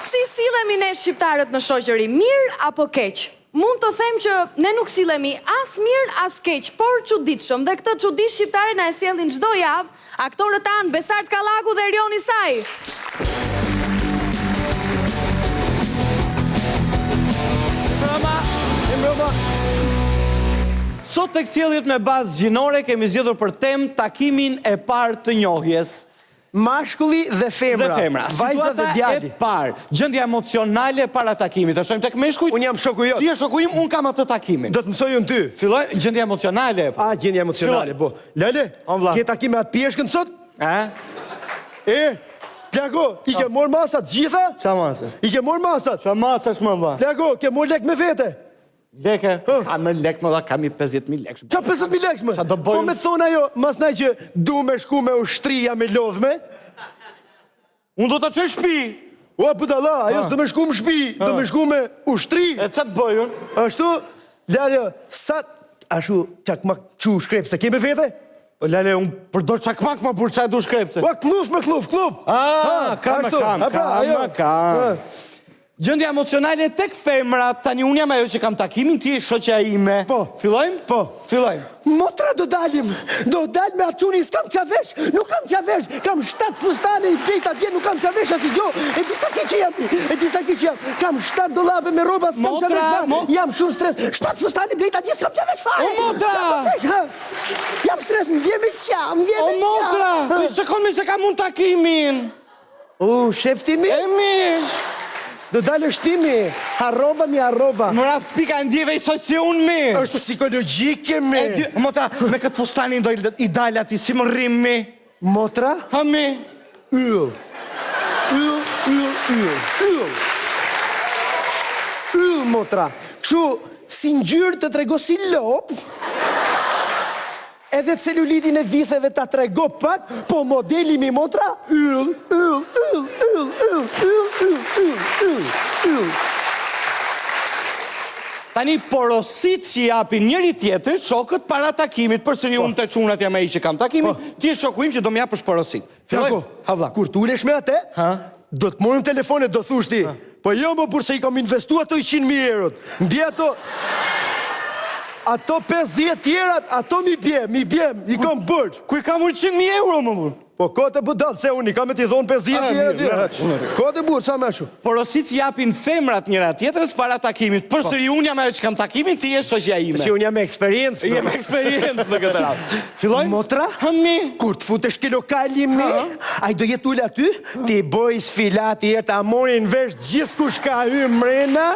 Si sillemi ne shqiptarët në shoqëri, mirë apo keq? Mund të them që ne nuk sillemi as mirë as keq, por çuditshëm. Dhe këtë çudi shqiptare na e sjellin çdo javë aktorët tanë Besart Kallaku dhe Erioni Saj. Mbrëma. Sot tek sjelljet me bazë gjinore kemi zgjedhur për temë takimin e parë të njohjes. Mashkulli dhe femra. Vajza dhe djali. E parë, gjendja emocionale para takimit. E shojmë tek meshkujt. Unë jam shoku jot. Ti je shoku im, unë kam atë takimin. Do të mësoj unë ty. Filloj gjendja emocionale. Gjendja emocionale, po. Lale, ke takime atë pjeshkën sot? Plago, i ke morë masat gjitha? Qa masat? I ke morë masat? Qa masat shmë mba? Plago, ke morë lek me vete? Leke? Ka me lek më dha, kam i 50.000 lek. Qa 50.000 lek më? Po me thonë ajo, mas naj që du me shku me ushtria me lodhme? Unë do të qëj shpi. O, budala, ajo s'do me shku më shpi, do me shku me ushtri. E që të bëjën? Ashtu, Lale, sa... Ashtu, qakmak qu shkrep, se ke me vete? Lale, unë përdor qakmak ma burë qaj du shkrepse. O, kluf me kluf, kluf. Kam. Gjendja emocionale tek femra, tani unë jam ajo që kam takimin, ti e shoqja ime. Po. Fillojmë? Po. Fillojmë. Motra do dalim me atuni, s'kam qavesh, nuk kam qavesh, kam 7 fustane i bejt atje, nuk kam qavesh asi gjo, e disa ke që jam, kam 7 dollape me robat, s'kam qavesh fa, jam shumë stres, 7 fustane i bejt atje, s'kam qavesh fa. O, Motra! Jam stres, më vje me qa. O, Motra! Shekon me se kam unë takimin. O, sheftimi? E mirë. Do dalë shtimi, harrova. Më raft pika ndjeve i soj si unë mi. Është psikologjike mi. Motra, me këtë fustanin do i dalë ati, si më rrim mi. Motra? Ha mi. Yll, Motra. Kështu, si ngjyrë të trego si lop, edhe celulitin e viseve ta trego pak, po modeli mi Motra, yll. Tani porosit që japin njëri tjetër, shokët para takimit, përsëri unë të qunat jam e i që kam takimin, ti e shoku im që do m'ja pësh porosit. Franko, kur t'ulesh me ate, do t'morim telefonet, do thushti, po jo më burse i kam investu ato 100.000 eurot, mbi ato 50 tjerat, ato mi bjem, i kam bërë. Ku i kam 100.000 euro më burë? Po kote budal, se unë i kam e t'i thonë 50 tjerat. Kote burë, sa me shu? Porosit që japin femrat njëra tjetërës para takimit, përsëri unë jam ajo që kam takimin, ti e shoqja ime. Që unë jam me eksperiencë. Jem eksperiencë në këtë rafë. Fillojmë? Motra? Hëmi. Kur t'futesh ke lokali mi, a i do jetu ullë aty, ti boj sfilati e ta morin vesh gjithë kush ka hy mrena,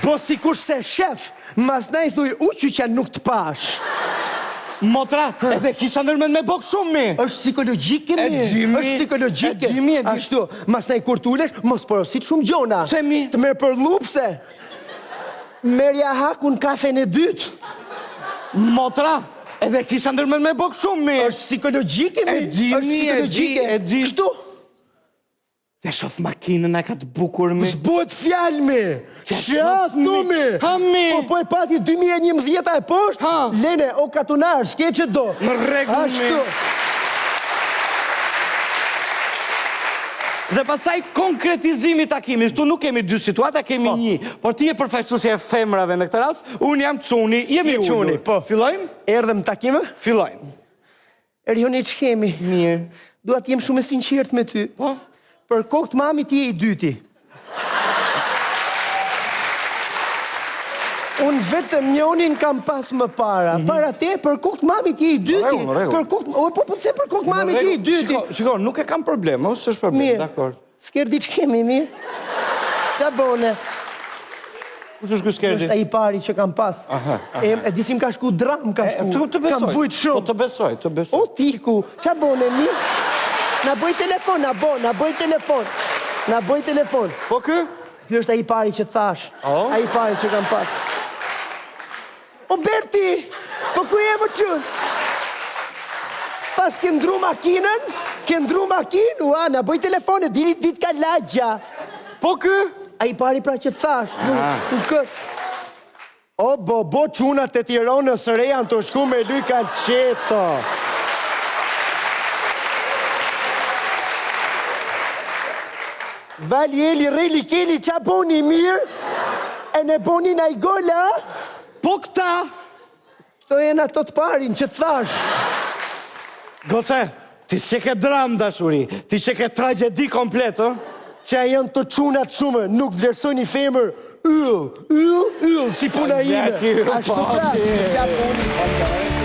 bo si kush se shef, mas na i thuj uqy që nuk t'pash. Motra, edhe kisha nërmen me bok shumë mi. Është psikologjike mi. Është psikologjike. Ashtu, mas na i kur t'ulesh, mos porosit shumë gjona. Se mi? Të merë për lupse. Merja hakun kafen e dytë. Motra, edhe kisha nërmen me bok shumë mi. Është psikologjike mi. E di. Kështu? Dhe shof makinën e ka të bukur mi. Zbot fjall mi. Qatë mi. Ha mi. Po e pati 2011 e poshtë. Lene, o katunar, s'ke që do. Në regull mi. Dhe pasaj konkretizimi takimit. Tu nuk kemi 2 situata, kemi 1. Por ti e përfaqësuesja e femrave në këtë rast, unë jam çuni, jemi ullur. Po, fillojmë? Erdhëm takime? Fillojmë. Erioni që kemi? Mirë. Dua t'jem shumë e sinqert me ty. Po? Për kokët mami ti e i dyti. Unë vetëm njonin kam pas më para. Para te, për kokët mami ti e i dyti. Po pëse për kokët mami ti e i dyti. Shiko, nuk e kam problem, së është problem, dakord. S'kerdi që kemi, mirë? Qa bone? Kus është kjo s'kerdi? Është a i pari që kam pas. E disim ka shku dram, ka shku. Kam vujt shumë. Po të besoj. O, tiku, qa bone, mirë? Na boj telefon, na boj telefon. Po kë? Kjo është a i pari që të thash. A i pari që kam pas. O Berti, po ku e më qënë? Pas këndru makinën, na boj telefonet, dit ka lagja. Po kë? A i pari pra që të thash. Nuk këtë. O, bo qunat e Tiranës së reja në të shku me luj Calceto. Vali, eli, reli, keli, qa boni mirë? E ne boni na i gola? Po këta, Këto e në ato të parin që të thash. Goce, ti që ke dram dashuri, ti që ke tragedi komplet, Që janë të qunat shumë, nuk vlerësojnë i femër. Si puna ime. Ja, ti, Ashtu po, pra, ti. qa boni.